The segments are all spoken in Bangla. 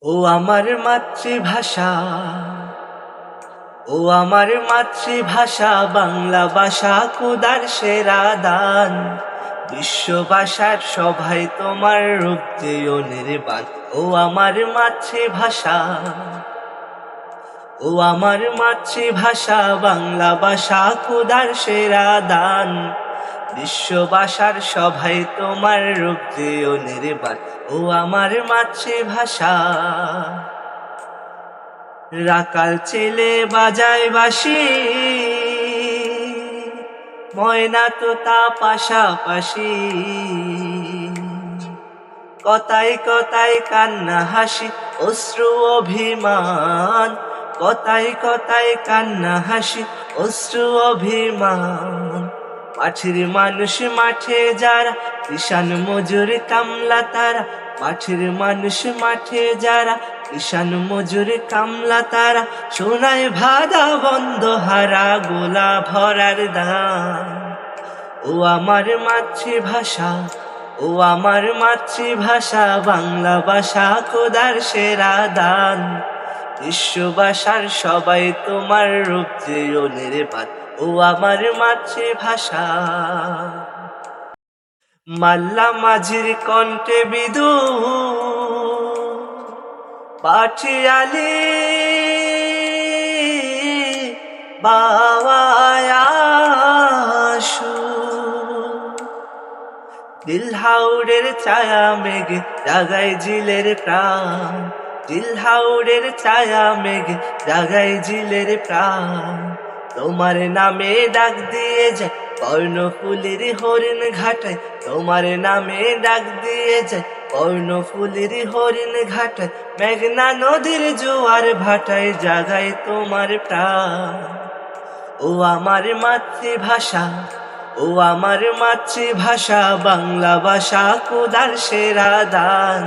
ও আমার মাতৃভাষা, ও আমার মাতৃভাষা, বাংলা ভাষা খোদার সেরা দান। বিশ্বভাষার সভায় তোমার রূপ যে অনির্বাণ। ও আমার মাতৃভাষা, ও আমার মাতৃভাষা, বাংলা ভাষা খোদার সেরা দান। বিশ্বভাষার সভায় তোমার রূপ যে অনির্বাণ। ও আমার মাতৃভাষা, রাকাল ছেলে বাজায় বাঁশি, ময়না তোতা পাশাপাশি। কথায় কথায় কান্না হাসি, অশ্রু অভিমান। কথায় কথায় কান্না হাসি, অশ্রু অভিমান। মাঠের মানুষ মাঠে যারা, কিষান মজুর কামলা তারা। মাঠের মানুষ মাঠে যারা, কিষান মজুর কামলা তারা। সোনায় ভাদা বন্ধ হারা, গোলা ভরার দান। ও আমার মাতৃভাষা, ও আমার মাতৃভাষা, বাংলা ভাষা খোদার সেরা দান। বিশ্বভাষার সবাই তোমার রূপ যে অনির্বাণ। ও আমার মাতৃভাষা, মাল্লা মাঝির কণ্ঠে বিদু পাঠিয়ালি বাবায়াসু। দিলহাউড়ের ছায়া মেঘে জাগায় জিলের প্রাণ। দিলহাউড়ের ছায়া মেঘে জাগায় জিলের প্রাণ। তোমার নামে ডাক দিয়ে যায় কর্ণফুলির হরিণ ঘাটায়। তোমার নামে ডাক দিয়ে যায় কর্ণফুলির হরিণ ঘাটায়। মেঘনা নদীর জোয়ার ভাটায় জাগায় তোমার প্রাণ। ও আমার মাতৃভাষা, ও আমার মাতৃভাষা, বাংলা ভাষা খোদার সেরা দান।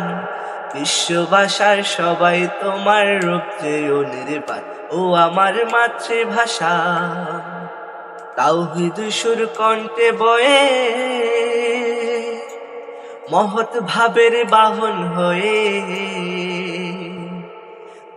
বিশ্বভাষার সবাই তোমার রূপ যে অনির্বাণ। ও আমার মাতৃভাষা, তাওহীদ সুর কণ্ঠে বয়ে, মহৎ ভাবের বাহন হয়ে।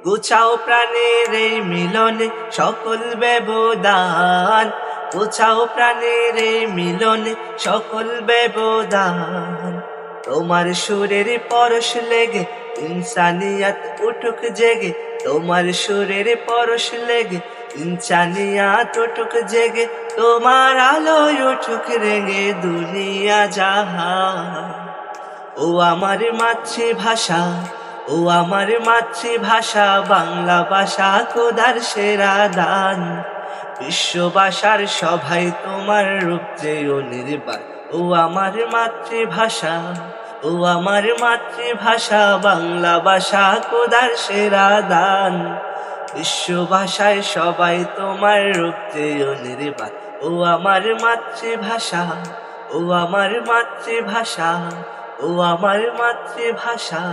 গুছাও প্রাণের এই মিলনে সকল ব্যবধান। গুছাও প্রাণের এই মিলনে সকল ব্যবধান। তোমার সুরের পরশ লেগে ইনসানিয়াত উঠুক জেগে। তোমার সুরের পরশ লেগে ইনসানিয়াত উঠুক জেগে। তোমার আলোয় উঠুক রেঙে দুনিয়া জাহান। ও আমার মাতৃভাষা, ও আমার মাতৃভাষা, বাংলা ভাষা খোদার সেরা দান। বিশ্বভাষার সভায় তোমার রূপ যে অনির্বাণ। ও আমার মাতৃভাষা, ও আমার মাতৃভাষা, বাংলা ভাষা খোদার সেরা দান। বিশ্বভাষায় সবাই তোমার রূপ যে অনির্বাণ। ও আমার মাতৃভাষা, ও আমার মাতৃভাষা, ও আমার মাতৃভাষা।